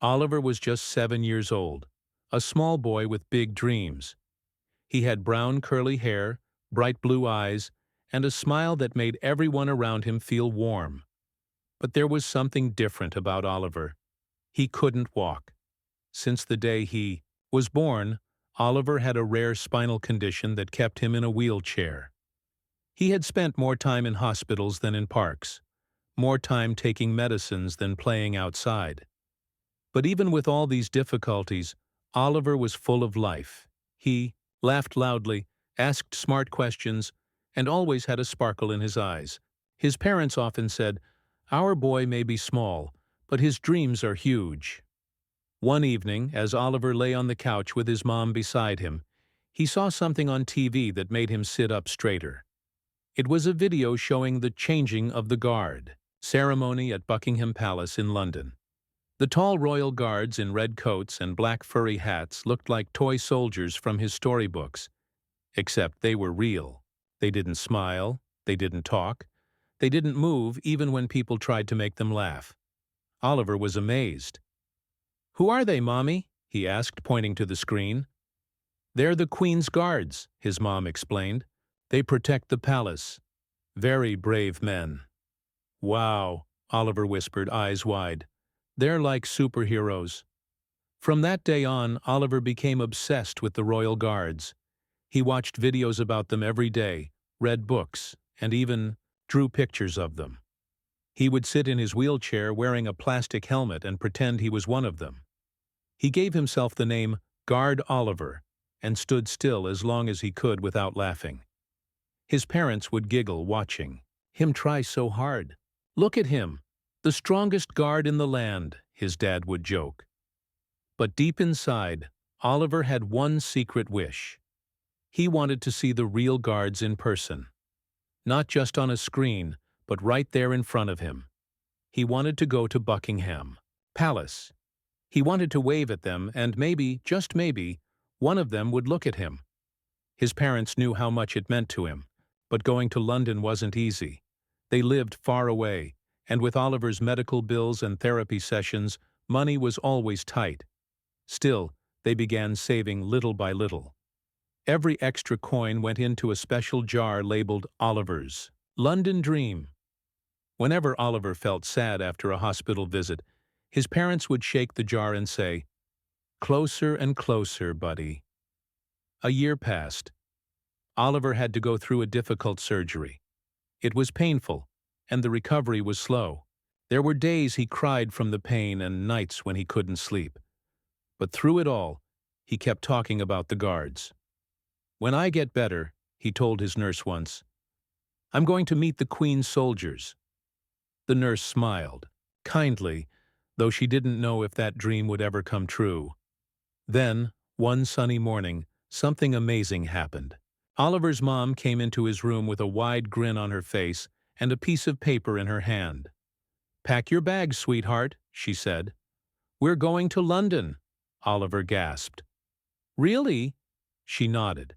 Oliver was just 7 years old, a small boy with big dreams. He had brown curly hair, bright blue eyes, and a smile that made everyone around him feel warm. But there was something different about Oliver. He couldn't walk. Since the day he was born, Oliver had a rare spinal condition that kept him in a wheelchair. He had spent more time in hospitals than in parks, more time taking medicines than playing outside. But even with all these difficulties, Oliver was full of life. He laughed loudly, asked smart questions, and always had a sparkle in his eyes. His parents often said, "Our boy may be small, but his dreams are huge." One evening, as Oliver lay on the couch with his mom beside him, he saw something on TV that made him sit up straighter. It was a video showing the changing of the guard ceremony at Buckingham Palace in London. The tall royal guards in red coats and black furry hats looked like toy soldiers from his storybooks, except they were real. They didn't smile, they didn't talk, they didn't move even when people tried to make them laugh. Oliver was amazed. "Who are they, Mommy?" he asked, pointing to the screen. "They're the Queen's Guards," his mom explained. "They protect the palace. Very brave men." "Wow," Oliver whispered, eyes wide. "They're like superheroes." From that day on, Oliver became obsessed with the Royal Guards. He watched videos about them every day, read books, and even drew pictures of them. He would sit in his wheelchair wearing a plastic helmet and pretend he was one of them. He gave himself the name Guard Oliver and stood still as long as he could without laughing. His parents would giggle watching him try so hard. "Look at him, the strongest guard in the land," his dad would joke. But deep inside, Oliver had one secret wish. He wanted to see the real guards in person. Not just on a screen, but right there in front of him. He wanted to go to Buckingham Palace. He wanted to wave at them, and maybe, just maybe, one of them would look at him. His parents knew how much it meant to him, but going to London wasn't easy. They lived far away, and with Oliver's medical bills and therapy sessions, money was always tight. Still, they began saving little by little. Every extra coin went into a special jar labeled Oliver's London Dream. Whenever Oliver felt sad after a hospital visit, his parents would shake the jar and say, "Closer and closer, buddy." A year passed. Oliver had to go through a difficult surgery. It was painful, and the recovery was slow. There were days he cried from the pain and nights when he couldn't sleep. But through it all, he kept talking about the guards. "When I get better," he told his nurse once, "I'm going to meet the Queen's soldiers." The nurse smiled, kindly, though she didn't know if that dream would ever come true. Then, one sunny morning, something amazing happened. Oliver's mom came into his room with a wide grin on her face and a piece of paper in her hand. "Pack your bags, sweetheart," she said. "We're going to London," Oliver gasped. "Really?" She nodded.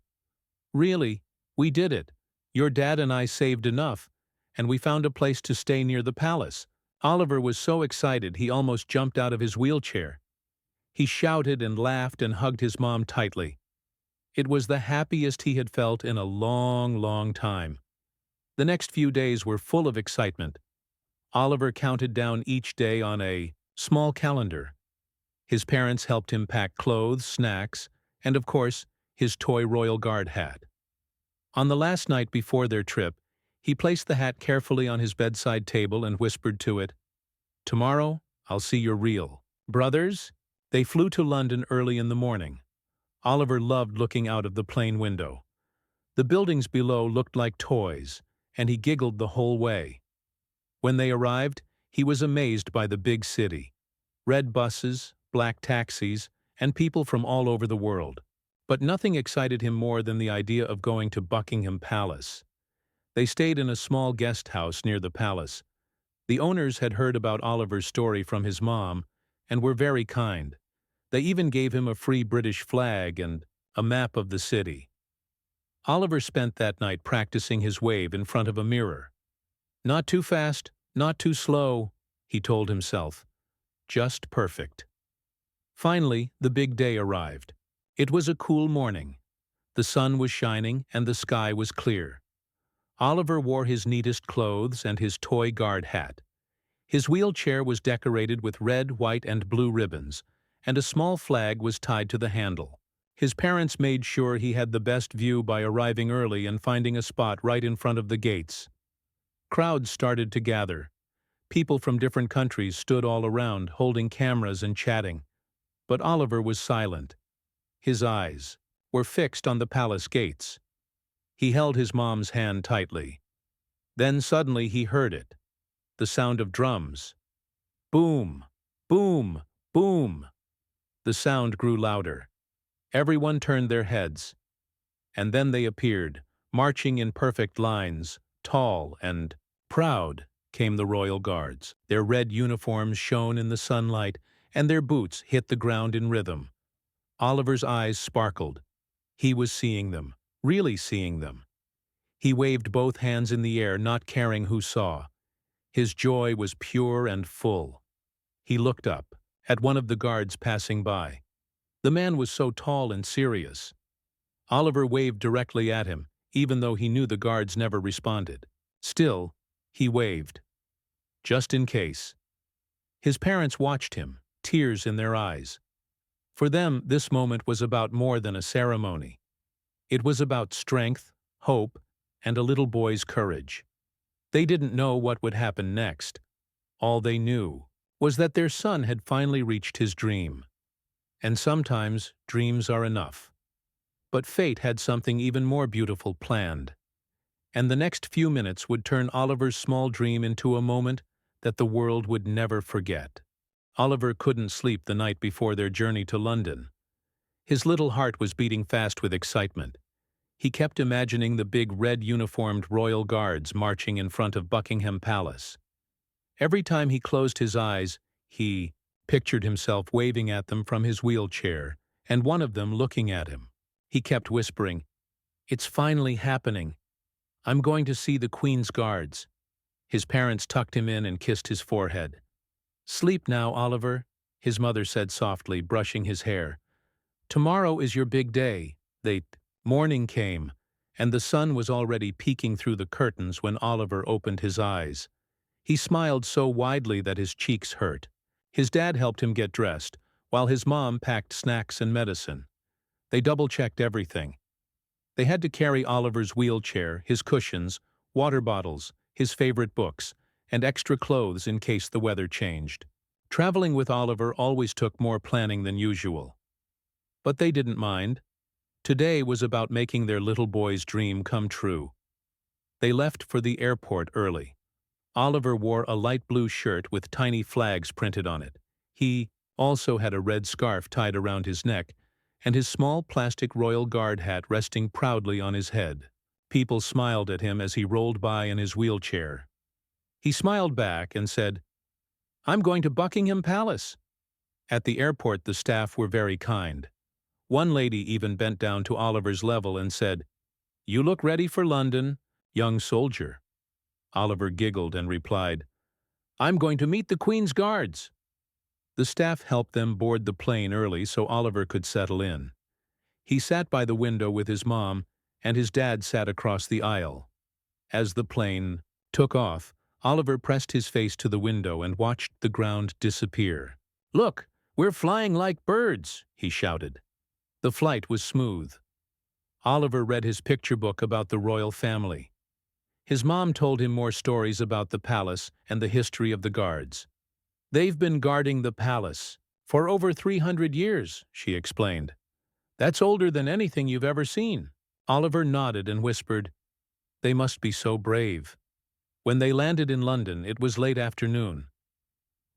"Really, we did it. Your dad and I saved enough, and we found a place to stay near the palace." Oliver was so excited he almost jumped out of his wheelchair. He shouted and laughed and hugged his mom tightly. It was the happiest he had felt in a long, long time. The next few days were full of excitement. Oliver counted down each day on a small calendar. His parents helped him pack clothes, snacks, and of course, his toy Royal Guard hat. On the last night before their trip, he placed the hat carefully on his bedside table and whispered to it, "Tomorrow, I'll see you're real brothers." They flew to London early in the morning. Oliver loved looking out of the plane window. The buildings below looked like toys, and he giggled the whole way. When they arrived, he was amazed by the big city. Red buses, black taxis, and people from all over the world. But nothing excited him more than the idea of going to Buckingham Palace. They stayed in a small guest house near the palace. The owners had heard about Oliver's story from his mom and were very kind. They even gave him a free British flag and a map of the city. Oliver spent that night practicing his wave in front of a mirror. "Not too fast, not too slow," he told himself. "Just perfect." Finally, the big day arrived. It was a cool morning. The sun was shining and the sky was clear. Oliver wore his neatest clothes and his toy guard hat. His wheelchair was decorated with red, white, and blue ribbons, and a small flag was tied to the handle. His parents made sure he had the best view by arriving early and finding a spot right in front of the gates. Crowds started to gather. People from different countries stood all around, holding cameras and chatting. But Oliver was silent. His eyes were fixed on the palace gates. He held his mom's hand tightly. Then suddenly he heard it. The sound of drums. Boom! Boom! Boom! The sound grew louder. Everyone turned their heads. And then they appeared, marching in perfect lines, tall and proud, came the royal guards. Their red uniforms shone in the sunlight, and their boots hit the ground in rhythm. Oliver's eyes sparkled. He was seeing them, really seeing them. He waved both hands in the air, not caring who saw. His joy was pure and full. He looked up, at one of the guards passing by. The man was so tall and serious. Oliver waved directly at him, even though he knew the guards never responded. Still, he waved. Just in case. His parents watched him, tears in their eyes. For them, this moment was about more than a ceremony. It was about strength, hope, and a little boy's courage. They didn't know what would happen next. All they knew was that their son had finally reached his dream. And sometimes dreams are enough. But fate had something even more beautiful planned. And the next few minutes would turn Oliver's small dream into a moment that the world would never forget. Oliver couldn't sleep the night before their journey to London. His little heart was beating fast with excitement. He kept imagining the big red-uniformed royal guards marching in front of Buckingham Palace. Every time he closed his eyes, he pictured himself waving at them from his wheelchair, and one of them looking at him. He kept whispering, "It's finally happening. I'm going to see the Queen's guards." His parents tucked him in and kissed his forehead. "Sleep now, Oliver," his mother said softly, brushing his hair. "Tomorrow is your big day." Morning came, and the sun was already peeking through the curtains when Oliver opened his eyes. He smiled so widely that his cheeks hurt. His dad helped him get dressed, while his mom packed snacks and medicine. They double-checked everything. They had to carry Oliver's wheelchair, his cushions, water bottles, his favorite books, and extra clothes in case the weather changed. Traveling with Oliver always took more planning than usual. But they didn't mind. Today was about making their little boy's dream come true. They left for the airport early. Oliver wore a light blue shirt with tiny flags printed on it. He also had a red scarf tied around his neck, and his small plastic Royal Guard hat resting proudly on his head. People smiled at him as he rolled by in his wheelchair. He smiled back and said, "I'm going to Buckingham Palace." At the airport, the staff were very kind. One lady even bent down to Oliver's level and said, "You look ready for London, young soldier." Oliver giggled and replied, "I'm going to meet the Queen's guards." The staff helped them board the plane early so Oliver could settle in. He sat by the window with his mom, and his dad sat across the aisle. As the plane took off, Oliver pressed his face to the window and watched the ground disappear. "Look, we're flying like birds," he shouted. The flight was smooth. Oliver read his picture book about the royal family. His mom told him more stories about the palace and the history of the guards. "They've been guarding the palace for over 300 years, she explained. "That's older than anything you've ever seen." Oliver nodded and whispered, "They must be so brave." When they landed in London, it was late afternoon.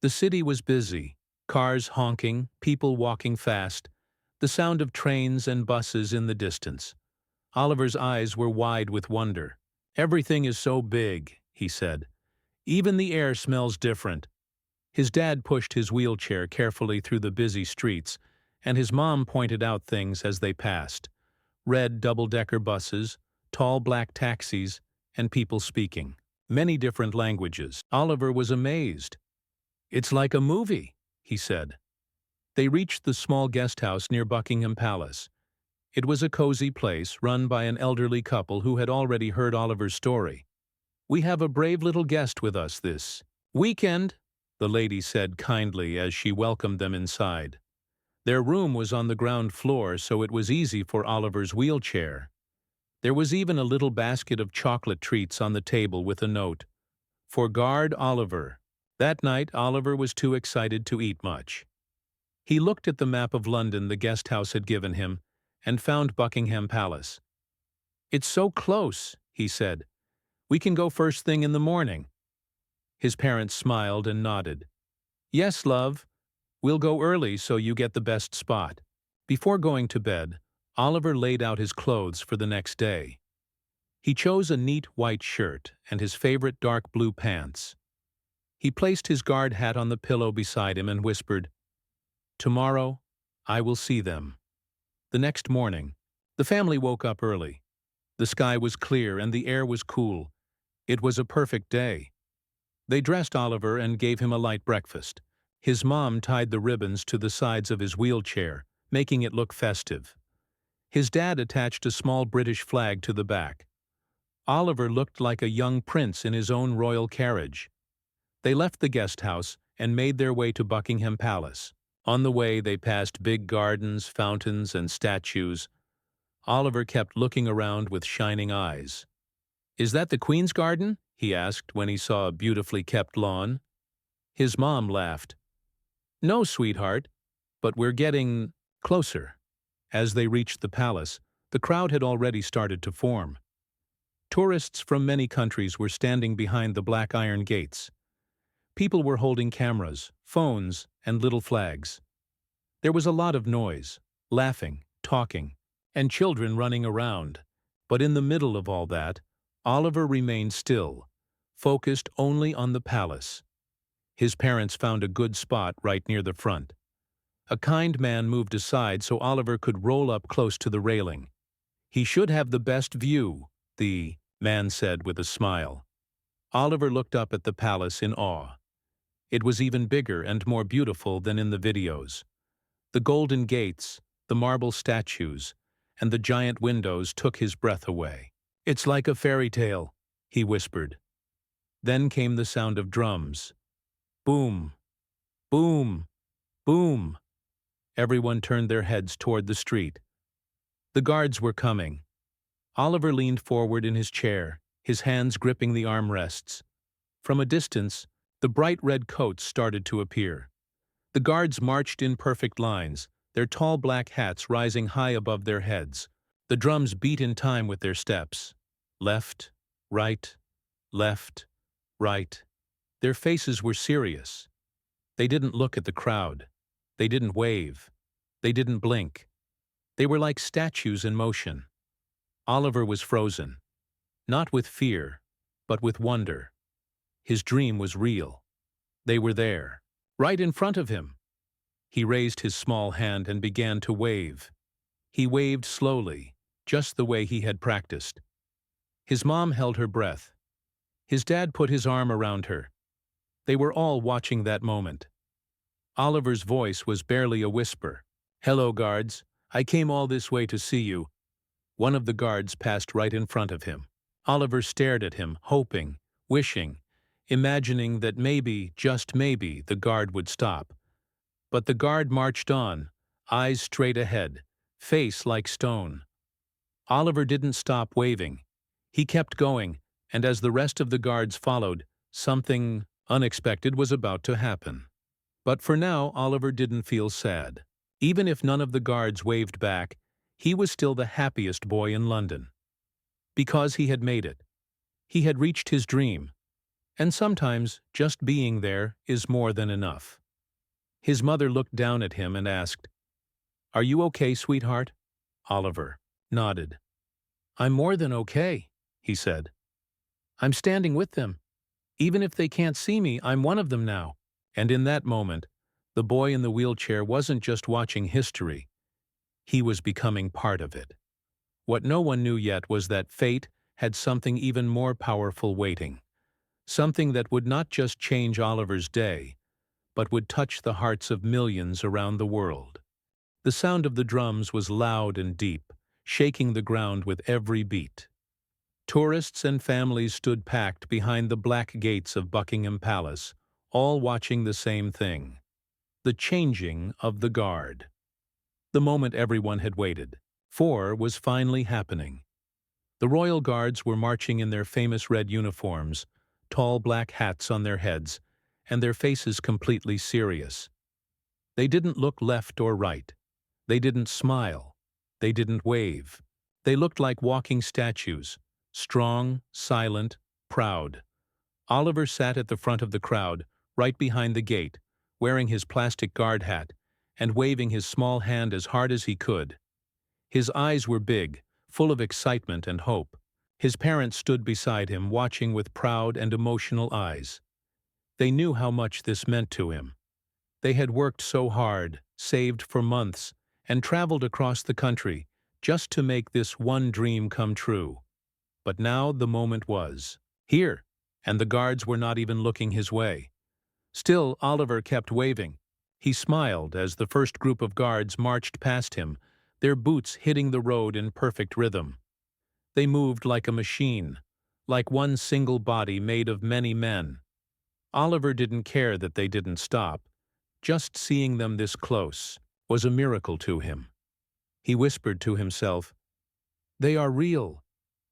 The city was busy, cars honking, people walking fast, the sound of trains and buses in the distance. Oliver's eyes were wide with wonder. "Everything is so big," he said. "Even the air smells different." His dad pushed his wheelchair carefully through the busy streets, and his mom pointed out things as they passed. Red double-decker buses, tall black taxis, and people speaking many different languages. Oliver was amazed. "It's like a movie," he said. They reached the small guest house near Buckingham Palace. It was a cozy place run by an elderly couple who had already heard Oliver's story. "We have a brave little guest with us this weekend," the lady said kindly as she welcomed them inside. Their room was on the ground floor, so it was easy for Oliver's wheelchair. There was even a little basket of chocolate treats on the table with a note, "For Guard Oliver." That night, Oliver was too excited to eat much. He looked at the map of London the guest house had given him and found Buckingham Palace. "It's so close," he said. "We can go first thing in the morning." His parents smiled and nodded. "Yes, love. We'll go early so you get the best spot." Before going to bed, Oliver laid out his clothes for the next day. He chose a neat white shirt and his favorite dark blue pants. He placed his guard hat on the pillow beside him and whispered, "Tomorrow, I will see them." The next morning, the family woke up early. The sky was clear and the air was cool. It was a perfect day. They dressed Oliver and gave him a light breakfast. His mom tied the ribbons to the sides of his wheelchair, making it look festive. His dad attached a small British flag to the back. Oliver looked like a young prince in his own royal carriage. They left the guest house and made their way to Buckingham Palace. On the way, they passed big gardens, fountains, and statues. Oliver kept looking around with shining eyes. "Is that the Queen's garden?" he asked when he saw a beautifully kept lawn. His mom laughed. "No, sweetheart, but we're getting closer." As they reached the palace, the crowd had already started to form. Tourists from many countries were standing behind the black iron gates. People were holding cameras, phones, and little flags. There was a lot of noise, laughing, talking, and children running around. But in the middle of all that, Oliver remained still, focused only on the palace. His parents found a good spot right near the front. A kind man moved aside so Oliver could roll up close to the railing. "He should have the best view," the man said with a smile. Oliver looked up at the palace in awe. It was even bigger and more beautiful than in the videos. The golden gates, the marble statues, and the giant windows took his breath away. "It's like a fairy tale," he whispered. Then came the sound of drums. Boom, boom, boom. Everyone turned their heads toward the street. The guards were coming. Oliver leaned forward in his chair, his hands gripping the armrests. From a distance, the bright red coats started to appear. The guards marched in perfect lines, their tall black hats rising high above their heads. The drums beat in time with their steps. Left, right, left, right. Their faces were serious. They didn't look at the crowd. They didn't wave. They didn't blink. They were like statues in motion. Oliver was frozen, not with fear, but with wonder. His dream was real. They were there, right in front of him. He raised his small hand and began to wave. He waved slowly, just the way he had practiced. His mom held her breath. His dad put his arm around her. They were all watching that moment. Oliver's voice was barely a whisper. "Hello, guards. I came all this way to see you." One of the guards passed right in front of him. Oliver stared at him, hoping, wishing, imagining that maybe, just maybe, the guard would stop. But the guard marched on, eyes straight ahead, face like stone. Oliver didn't stop waving. He kept going, and as the rest of the guards followed, something unexpected was about to happen. But for now, Oliver didn't feel sad. Even if none of the guards waved back, he was still the happiest boy in London. Because he had made it. He had reached his dream. And sometimes, just being there is more than enough. His mother looked down at him and asked, "Are you okay, sweetheart?" Oliver nodded. "I'm more than okay," he said. "I'm standing with them. Even if they can't see me, I'm one of them now." And in that moment, the boy in the wheelchair wasn't just watching history. He was becoming part of it. What no one knew yet was that fate had something even more powerful waiting. Something that would not just change Oliver's day, but would touch the hearts of millions around the world. The sound of the drums was loud and deep, shaking the ground with every beat. Tourists and families stood packed behind the black gates of Buckingham Palace, all watching the same thing: the changing of the guard. The moment everyone had waited for was finally happening. The royal guards were marching in their famous red uniforms, tall black hats on their heads, and their faces completely serious. They didn't look left or right. They didn't smile. They didn't wave. They looked like walking statues, strong, silent, proud. Oliver sat at the front of the crowd, right behind the gate, wearing his plastic guard hat and waving his small hand as hard as he could. His eyes were big, full of excitement and hope. His parents stood beside him, watching with proud and emotional eyes. They knew how much this meant to him. They had worked so hard, saved for months, and traveled across the country just to make this one dream come true. But now the moment was here, and the guards were not even looking his way. Still, Oliver kept waving. He smiled as the first group of guards marched past him, their boots hitting the road in perfect rhythm. They moved like a machine, like one single body made of many men. Oliver didn't care that they didn't stop. Just seeing them this close was a miracle to him. He whispered to himself, "They are real.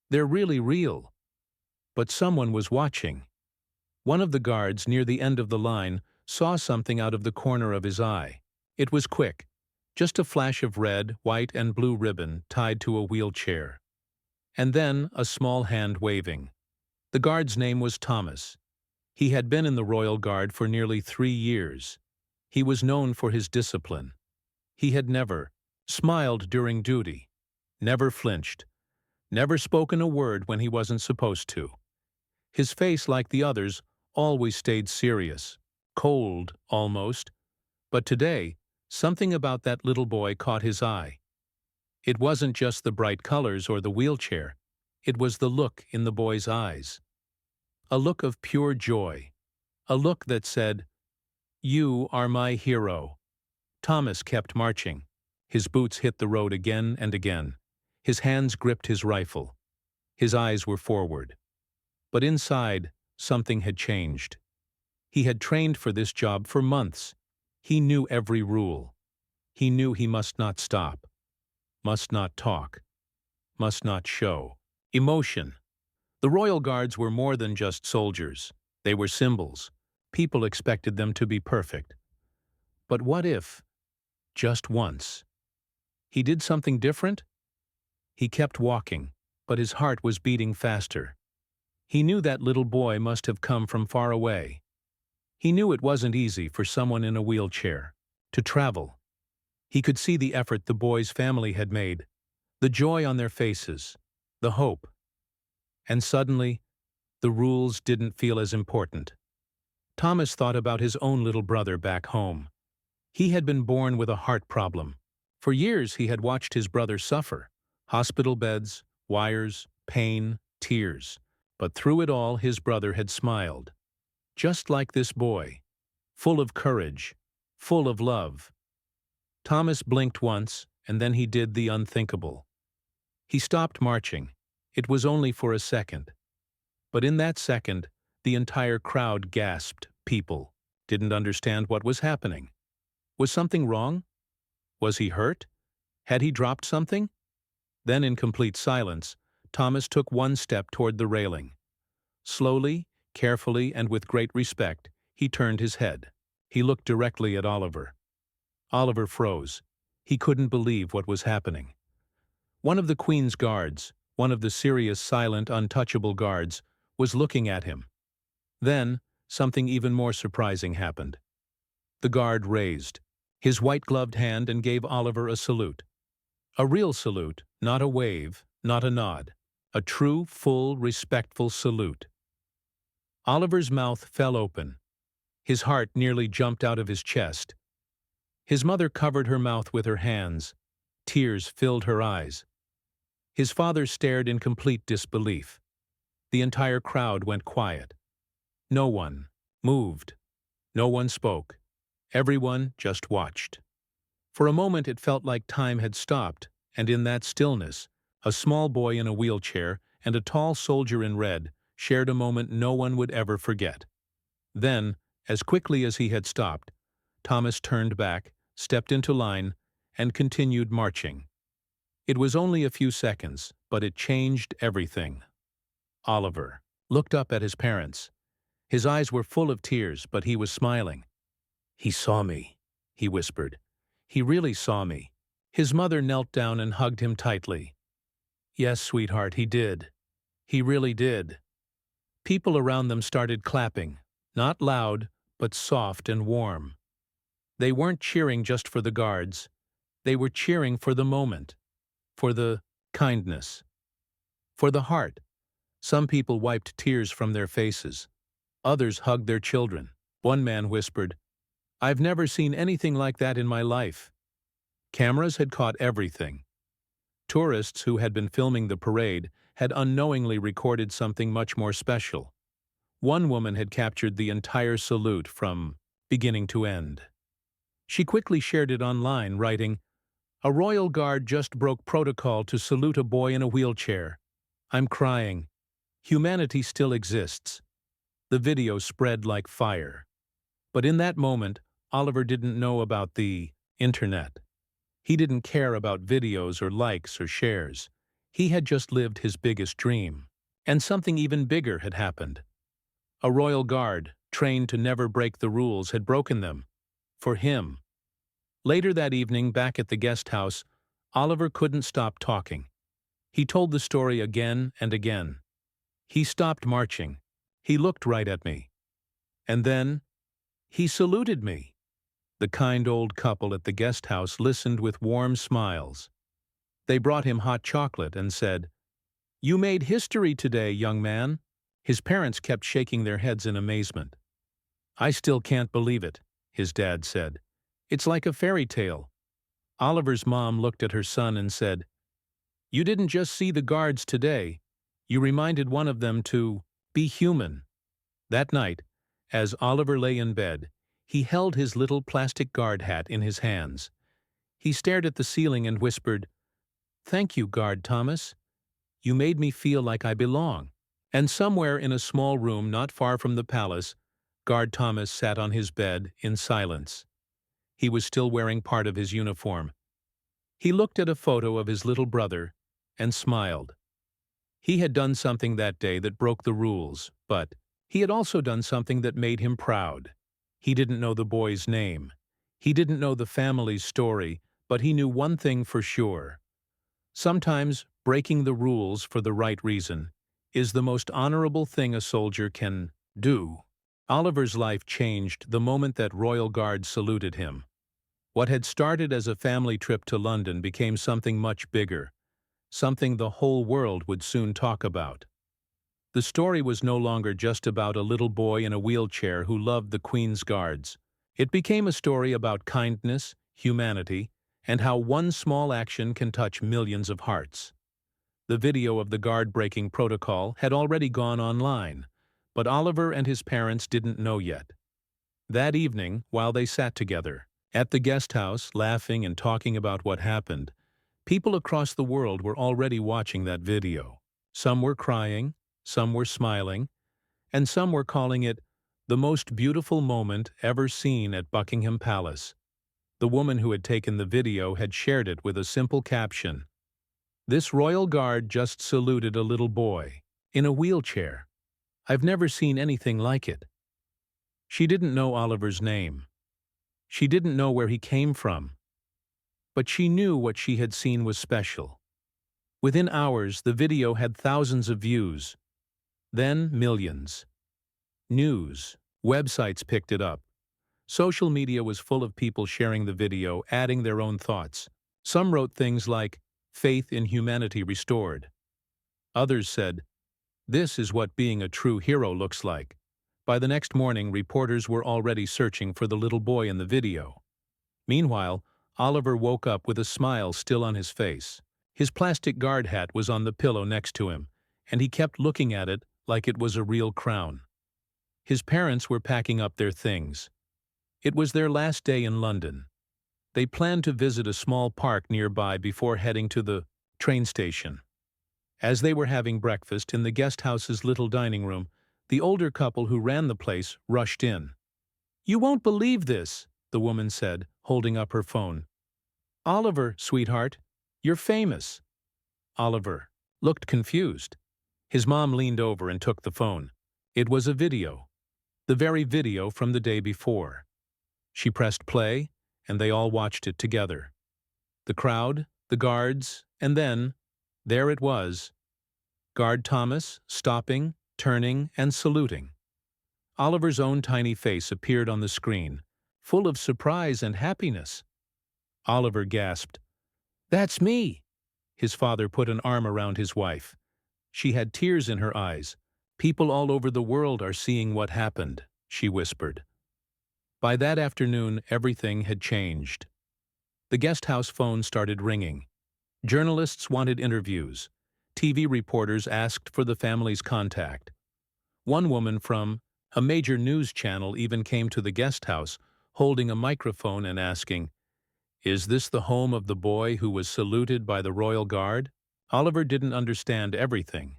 They're really real." But someone was watching. One of the guards near the end of the line saw something out of the corner of his eye. It was quick, just a flash of red, white, and blue ribbon tied to a wheelchair. And then a small hand waving. The guard's name was Thomas. He had been in the Royal Guard for nearly 3 years. He was known for his discipline. He had never smiled during duty, never flinched, never spoken a word when he wasn't supposed to. His face, like the others, always stayed serious, cold almost. But today, something about that little boy caught his eye. It wasn't just the bright colors or the wheelchair. It was the look in the boy's eyes. A look of pure joy. A look that said, "You are my hero." Thomas kept marching. His boots hit the road again and again. His hands gripped his rifle. His eyes were forward. But inside, something had changed. He had trained for this job for months. He knew every rule. He knew he must not stop, must not talk, must not show emotion. The Royal Guards were more than just soldiers. They were symbols. People expected them to be perfect. But what if, just once, he did something different? He kept walking, but his heart was beating faster. He knew that little boy must have come from far away. He knew it wasn't easy for someone in a wheelchair to travel. He could see the effort the boy's family had made, the joy on their faces, the hope. And suddenly, the rules didn't feel as important. Thomas thought about his own little brother back home. He had been born with a heart problem. For years he had watched his brother suffer. Hospital beds, wires, pain, tears. But through it all his brother had smiled. Just like this boy. Full of courage. Full of love. Thomas blinked once, and then he did the unthinkable. He stopped marching. It was only for a second. But in that second, the entire crowd gasped. People didn't understand what was happening. Was something wrong? Was he hurt? Had he dropped something? Then, in complete silence, Thomas took one step toward the railing. Slowly, carefully, and with great respect, he turned his head. He looked directly at Oliver. Oliver froze. He couldn't believe what was happening. One of the Queen's guards, one of the serious, silent, untouchable guards, was looking at him. Then, something even more surprising happened. The guard raised his white-gloved hand and gave Oliver a salute. A real salute, not a wave, not a nod. A true, full, respectful salute. Oliver's mouth fell open. His heart nearly jumped out of his chest. His mother covered her mouth with her hands. Tears filled her eyes. His father stared in complete disbelief. The entire crowd went quiet. No one moved. No one spoke. Everyone just watched. For a moment it felt like time had stopped, and in that stillness, a small boy in a wheelchair and a tall soldier in red shared a moment no one would ever forget. Then, as quickly as he had stopped, Thomas turned back, stepped into line, and continued marching. It was only a few seconds, but it changed everything. Oliver looked up at his parents. His eyes were full of tears, but he was smiling. "He saw me," he whispered. "He really saw me." His mother knelt down and hugged him tightly. "Yes, sweetheart, he did. He really did." People around them started clapping, not loud, but soft and warm. They weren't cheering just for the guards. They were cheering for the moment, for the kindness, for the heart. Some people wiped tears from their faces. Others hugged their children. One man whispered, "I've never seen anything like that in my life." Cameras had caught everything. Tourists who had been filming the parade had unknowingly recorded something much more special. One woman had captured the entire salute from beginning to end. She quickly shared it online, writing, "A royal guard just broke protocol to salute a boy in a wheelchair. I'm crying. Humanity still exists." The video spread like fire. But in that moment, Oliver didn't know about the internet. He didn't care about videos or likes or shares. He had just lived his biggest dream. And something even bigger had happened. A royal guard, trained to never break the rules, had broken them. For him. Later that evening, back at the guest house, Oliver couldn't stop talking. He told the story again and again. He stopped marching. He looked right at me. And then, he saluted me. The kind old couple at the guest house listened with warm smiles. They brought him hot chocolate and said, "You made history today, young man." His parents kept shaking their heads in amazement. "I still can't believe it," his dad said. "It's like a fairy tale." Oliver's mom looked at her son and said, "You didn't just see the guards today. You reminded one of them to be human." That night, as Oliver lay in bed, he held his little plastic guard hat in his hands. He stared at the ceiling and whispered, "Thank you, Guard Thomas. You made me feel like I belong." And somewhere in a small room not far from the palace, Guard Thomas sat on his bed in silence. He was still wearing part of his uniform. He looked at a photo of his little brother and smiled. He had done something that day that broke the rules, but he had also done something that made him proud. He didn't know the boy's name. He didn't know the family's story, but he knew one thing for sure. Sometimes breaking the rules for the right reason is the most honorable thing a soldier can do. Oliver's life changed the moment that royal guards saluted him. What had started as a family trip to London became something much bigger, something the whole world would soon talk about. The story was no longer just about a little boy in a wheelchair who loved the Queen's Guards. It became a story about kindness, humanity, and how one small action can touch millions of hearts. The video of the guard breaking protocol had already gone online, but Oliver and his parents didn't know yet. That evening, while they sat together, at the guest house, laughing and talking about what happened, people across the world were already watching that video. Some were crying, some were smiling, and some were calling it the most beautiful moment ever seen at Buckingham Palace. The woman who had taken the video had shared it with a simple caption. "This royal guard just saluted a little boy in a wheelchair. I've never seen anything like it." She didn't know Oliver's name. She didn't know where he came from. But she knew what she had seen was special. Within hours, the video had thousands of views. Then millions. News, websites picked it up. Social media was full of people sharing the video, adding their own thoughts. Some wrote things like, "Faith in humanity restored." Others said, "This is what being a true hero looks like." By the next morning, reporters were already searching for the little boy in the video. Meanwhile, Oliver woke up with a smile still on his face. His plastic guard hat was on the pillow next to him, and he kept looking at it like it was a real crown. His parents were packing up their things. It was their last day in London. They planned to visit a small park nearby before heading to the train station. As they were having breakfast in the guest house's little dining room, the older couple who ran the place rushed in. "You won't believe this," the woman said, holding up her phone. "Oliver, sweetheart, you're famous." Oliver looked confused. His mom leaned over and took the phone. It was a video. The very video from the day before. She pressed play, and they all watched it together. The crowd, the guards, and then, there it was. Guard Thomas, stopping, turning, and saluting. Oliver's own tiny face appeared on the screen, full of surprise and happiness. Oliver gasped, "That's me!" His father put an arm around his wife. She had tears in her eyes. "People all over the world are seeing what happened," she whispered. By that afternoon, everything had changed. The guest house phone started ringing. Journalists wanted interviews. TV reporters asked for the family's contact. One woman from a major news channel even came to the guest house, holding a microphone and asking, "Is this the home of the boy who was saluted by the Royal Guard?" Oliver didn't understand everything,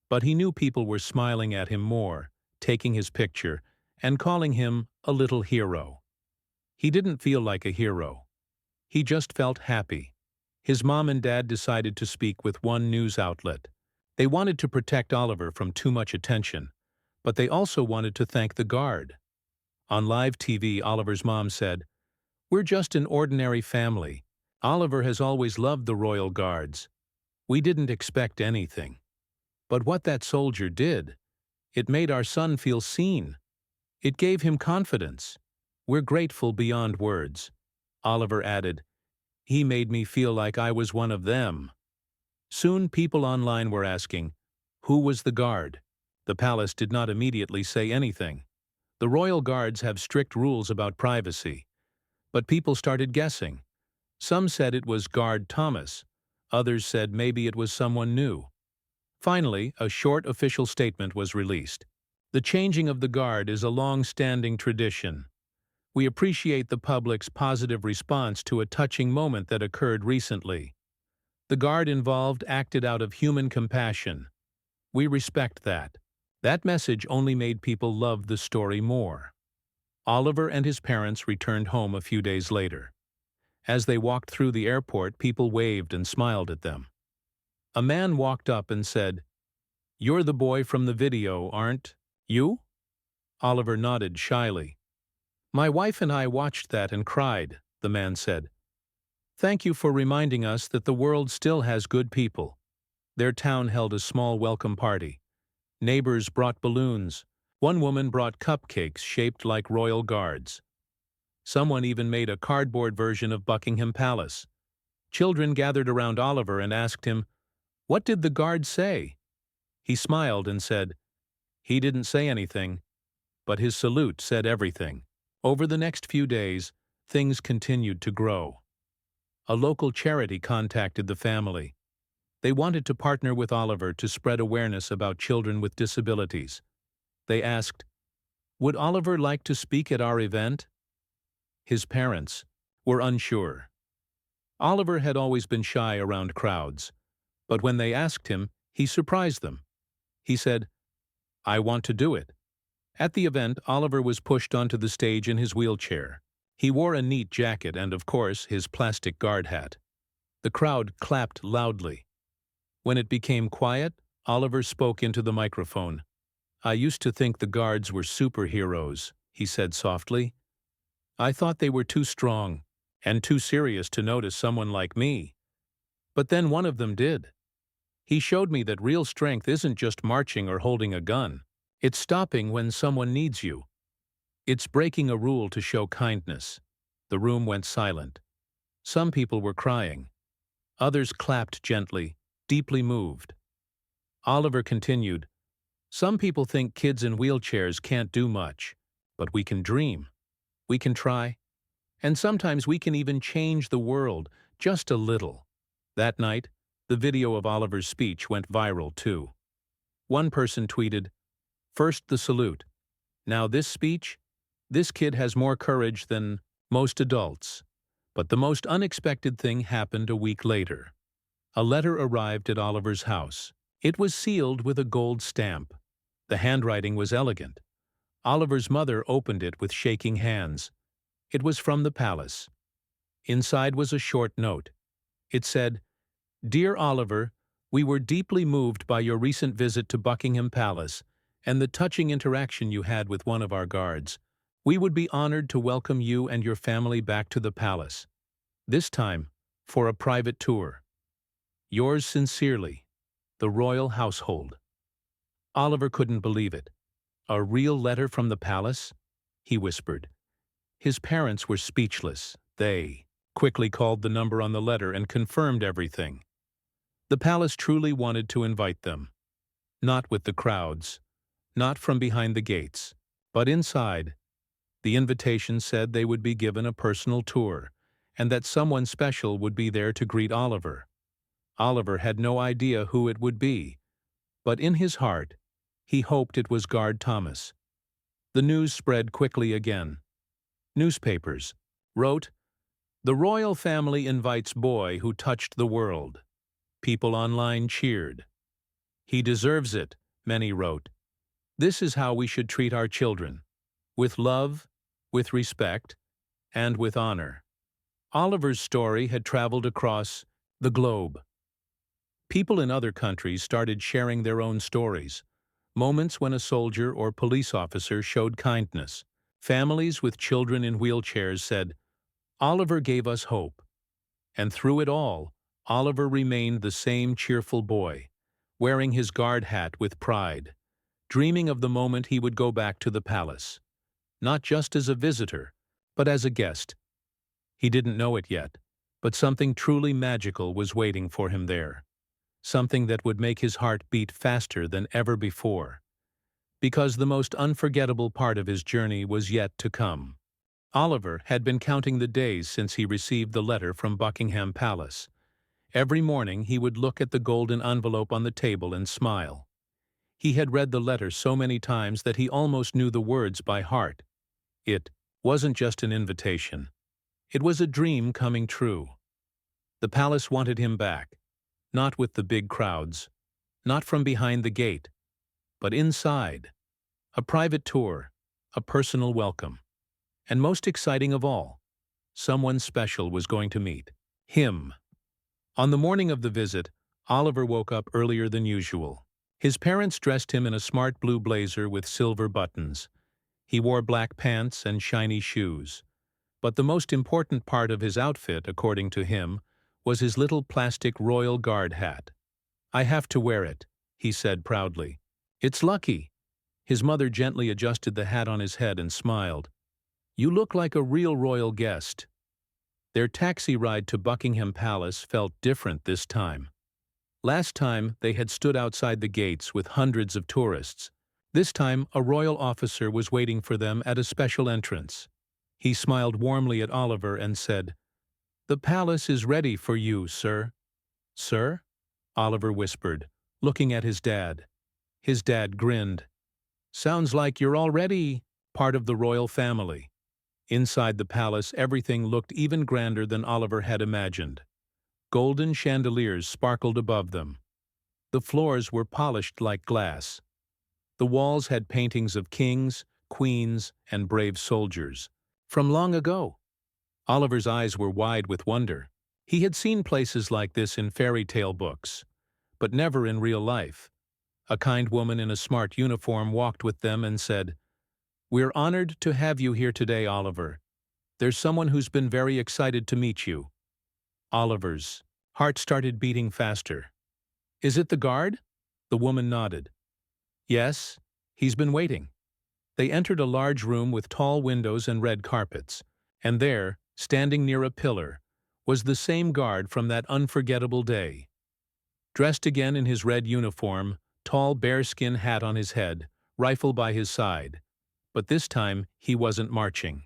but he knew people were smiling at him more, taking his picture, and calling him a little hero. He didn't feel like a hero. He just felt happy. His mom and dad decided to speak with one news outlet. They wanted to protect Oliver from too much attention, but they also wanted to thank the Guard. On live TV, Oliver's mom said, "We're just an ordinary family. Oliver has always loved the Royal Guards. We didn't expect anything. But what that soldier did, it made our son feel seen. It gave him confidence. We're grateful beyond words." Oliver added, "He made me feel like I was one of them." Soon people online were asking, who was the Guard? The palace did not immediately say anything. The Royal Guards have strict rules about privacy. But people started guessing. Some said it was Guard Thomas. Others said maybe it was someone new. Finally, a short official statement was released. "The changing of the Guard is a long-standing tradition. We appreciate the public's positive response to a touching moment that occurred recently. The Guard involved acted out of human compassion. We respect that." That message only made people love the story more. Oliver and his parents returned home a few days later. As they walked through the airport, people waved and smiled at them. A man walked up and said, "You're the boy from the video, aren't you?" Oliver nodded shyly. "My wife and I watched that and cried," the man said. "Thank you for reminding us that the world still has good people." Their town held a small welcome party. Neighbors brought balloons. One woman brought cupcakes shaped like Royal Guards. Someone even made a cardboard version of Buckingham Palace. Children gathered around Oliver and asked him, "What did the Guard say?" He smiled and said, "He didn't say anything, but his salute said everything." Over the next few days, things continued to grow. A local charity contacted the family. They wanted to partner with Oliver to spread awareness about children with disabilities. They asked, "Would Oliver like to speak at our event?" His parents were unsure. Oliver had always been shy around crowds, but when they asked him, he surprised them. He said, "I want to do it." At the event, Oliver was pushed onto the stage in his wheelchair. He wore a neat jacket and, of course, his plastic guard hat. The crowd clapped loudly. When it became quiet, Oliver spoke into the microphone. "I used to think the Guards were superheroes," he said softly. "I thought they were too strong and too serious to notice someone like me. But then one of them did. He showed me that real strength isn't just marching or holding a gun. It's stopping when someone needs you. It's breaking a rule to show kindness." The room went silent. Some people were crying. Others clapped gently, deeply moved. Oliver continued, "Some people think kids in wheelchairs can't do much, but we can dream. We can try. And sometimes we can even change the world, just a little." That night, the video of Oliver's speech went viral too. One person tweeted, "First the salute. Now this speech? This kid has more courage than most adults. But the most unexpected thing happened a week later. A letter arrived at Oliver's house. It was sealed with a gold stamp. The handwriting was elegant. Oliver's mother opened it with shaking hands. It was from the palace. Inside was a short note. It said, "Dear Oliver, we were deeply moved by your recent visit to Buckingham Palace and the touching interaction you had with one of our guards. We would be honored to welcome you and your family back to the palace, this time for a private tour. Yours sincerely, the royal household." Oliver couldn't believe it. "A real letter from the palace?" he whispered. His parents were speechless. They quickly called the number on the letter and confirmed everything. The palace truly wanted to invite them. Not with the crowds, not from behind the gates, but inside. The invitation said they would be given a personal tour, and that someone special would be there to greet Oliver. Oliver had no idea who it would be, but in his heart, he hoped it was Guard Thomas. The news spread quickly again. Newspapers wrote, "The royal family invites boy who touched the world." People online cheered. "He deserves it," many wrote. "This is how we should treat our children. With love, with respect, and with honor." Oliver's story had traveled across the globe. People in other countries started sharing their own stories. Moments when a soldier or police officer showed kindness. Families with children in wheelchairs said, "Oliver gave us hope." And through it all, Oliver remained the same cheerful boy, wearing his guard hat with pride, dreaming of the moment he would go back to the palace. Not just as a visitor, but as a guest. He didn't know it yet, but something truly magical was waiting for him there. Something that would make his heart beat faster than ever before. Because the most unforgettable part of his journey was yet to come. Oliver had been counting the days since he received the letter from Buckingham Palace. Every morning he would look at the golden envelope on the table and smile. He had read the letter so many times that he almost knew the words by heart. It wasn't just an invitation. It was a dream coming true. The palace wanted him back, not with the big crowds, not from behind the gate, but inside. A private tour, a personal welcome. And most exciting of all, someone special was going to meet him. On the morning of the visit, Oliver woke up earlier than usual. His parents dressed him in a smart blue blazer with silver buttons. He wore black pants and shiny shoes. But the most important part of his outfit, according to him, was his little plastic Royal Guard hat. "I have to wear it," he said proudly. "It's lucky." His mother gently adjusted the hat on his head and smiled. "You look like a real royal guest." Their taxi ride to Buckingham Palace felt different this time. Last time, they had stood outside the gates with hundreds of tourists. This time, a royal officer was waiting for them at a special entrance. He smiled warmly at Oliver and said, "The palace is ready for you, sir." "Sir?" Oliver whispered, looking at his dad. His dad grinned. "Sounds like you're already part of the royal family." Inside the palace, everything looked even grander than Oliver had imagined. Golden chandeliers sparkled above them. The floors were polished like glass. The walls had paintings of kings, queens, and brave soldiers. From long ago. Oliver's eyes were wide with wonder. He had seen places like this in fairy tale books, but never in real life. A kind woman in a smart uniform walked with them and said, "We're honored to have you here today, Oliver. There's someone who's been very excited to meet you." Oliver's heart started beating faster. "Is it the guard?" The woman nodded. "Yes, he's been waiting." They entered a large room with tall windows and red carpets, and there, standing near a pillar, was the same guard from that unforgettable day. Dressed again in his red uniform, tall bearskin hat on his head, rifle by his side. But this time, he wasn't marching.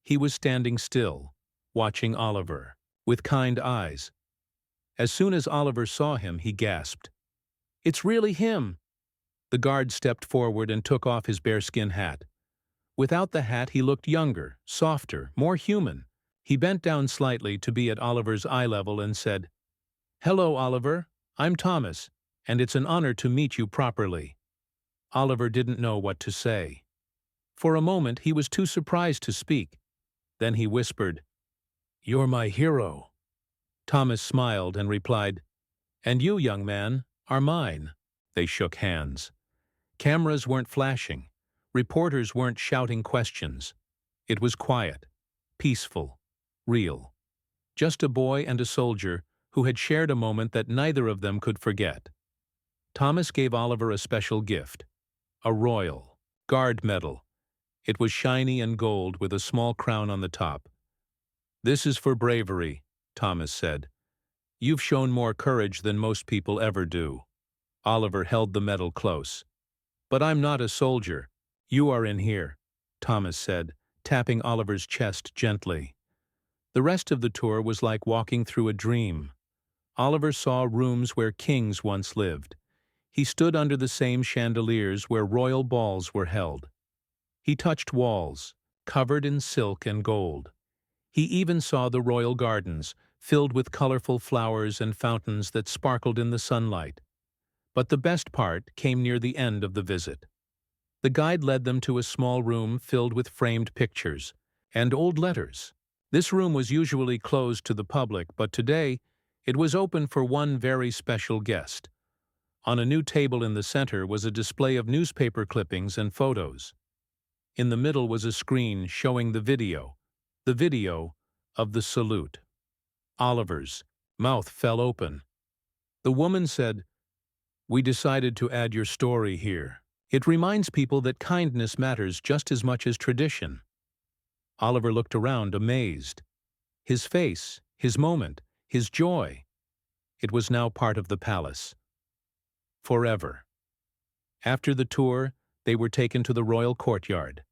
He was standing still, watching Oliver, with kind eyes. As soon as Oliver saw him, he gasped. "It's really him!" The guard stepped forward and took off his bearskin hat. Without the hat he looked younger, softer, more human. He bent down slightly to be at Oliver's eye level and said, "Hello, Oliver. I'm Thomas, and it's an honor to meet you properly." Oliver didn't know what to say. For a moment he was too surprised to speak. Then he whispered, "You're my hero." Thomas smiled and replied, "And you, young man, are mine." They shook hands. Cameras weren't flashing. Reporters weren't shouting questions. It was quiet, peaceful, real. Just a boy and a soldier who had shared a moment that neither of them could forget. Thomas gave Oliver a special gift, a Royal Guard medal. It was shiny and gold with a small crown on the top. "This is for bravery," Thomas said. "You've shown more courage than most people ever do." Oliver held the medal close. "But I'm not a soldier. You are in here," Thomas said, tapping Oliver's chest gently. The rest of the tour was like walking through a dream. Oliver saw rooms where kings once lived. He stood under the same chandeliers where royal balls were held. He touched walls, covered in silk and gold. He even saw the royal gardens, filled with colorful flowers and fountains that sparkled in the sunlight. But the best part came near the end of the visit. The guide led them to a small room filled with framed pictures and old letters. This room was usually closed to the public, but today it was open for one very special guest. On a new table in the center was a display of newspaper clippings and photos. In the middle was a screen showing the video of the salute. Oliver's mouth fell open. The woman said, "We decided to add your story here. It reminds people that kindness matters just as much as tradition." Oliver looked around, amazed. His face, his moment, his joy. It was now part of the palace. Forever. After the tour, they were taken to the royal courtyard.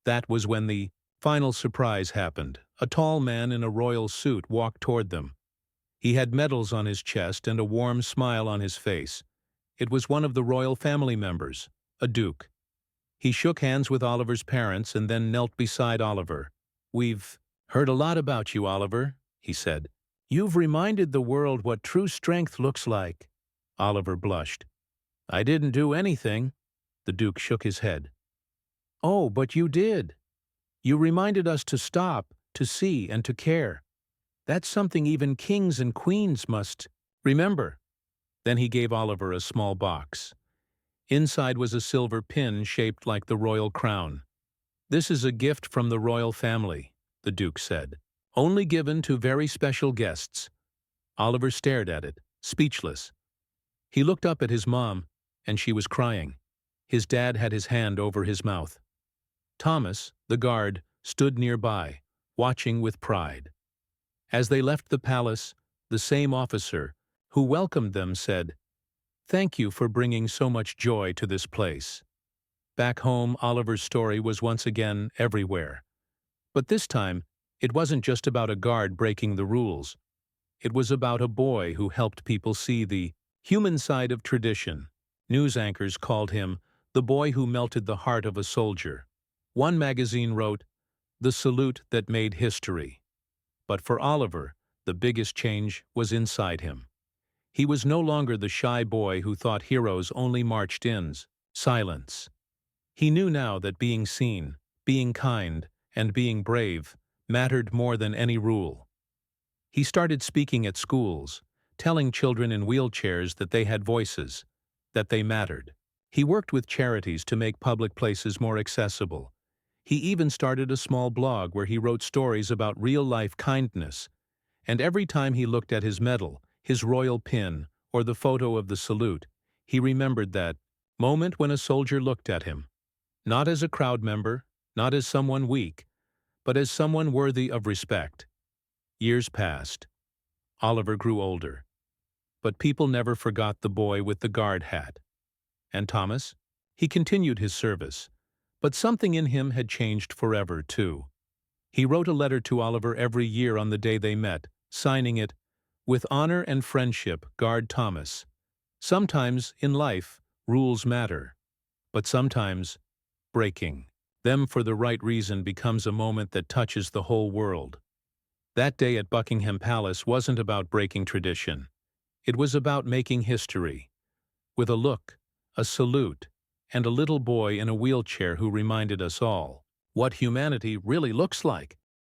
That was when the final surprise happened. A tall man in a royal suit walked toward them. He had medals on his chest and a warm smile on his face. It was one of the royal family members, a duke. He shook hands with Oliver's parents and then knelt beside Oliver. "We've heard a lot about you, Oliver," he said. "You've reminded the world what true strength looks like." Oliver blushed. "I didn't do anything." The Duke shook his head. "Oh, but you did. You reminded us to stop, to see, and to care. That's something even kings and queens must remember." Then he gave Oliver a small box. Inside was a silver pin shaped like the royal crown. "This is a gift from the royal family," the Duke said. "Only given to very special guests." Oliver stared at it, speechless. He looked up at his mom, and she was crying. His dad had his hand over his mouth. Thomas, the guard, stood nearby, watching with pride. As they left the palace, the same officer, who welcomed them, said, "Thank you for bringing so much joy to this place." Back home, Oliver's story was once again everywhere. But this time, it wasn't just about a guard breaking the rules. It was about a boy who helped people see the human side of tradition. News anchors called him the boy who melted the heart of a soldier. One magazine wrote, "The salute that made history." But for Oliver, the biggest change was inside him. He was no longer the shy boy who thought heroes only marched in silence. He knew now that being seen, being kind, and being brave mattered more than any rule. He started speaking at schools, telling children in wheelchairs that they had voices, that they mattered. He worked with charities to make public places more accessible. He even started a small blog where he wrote stories about real-life kindness. And every time he looked at his medal, his royal pin, or the photo of the salute, he remembered that moment when a soldier looked at him, not as a crowd member, not as someone weak, but as someone worthy of respect. Years passed. Oliver grew older. But people never forgot the boy with the guard hat. And Thomas? He continued his service. But something in him had changed forever, too. He wrote a letter to Oliver every year on the day they met, signing it, "With honor and friendship, Guard Thomas." Sometimes, in life, rules matter. But sometimes, breaking Them for the right reason becomes a moment that touches the whole world. That day at Buckingham Palace wasn't about breaking tradition. It was about making history. With a look, a salute, and a little boy in a wheelchair who reminded us all what humanity really looks like.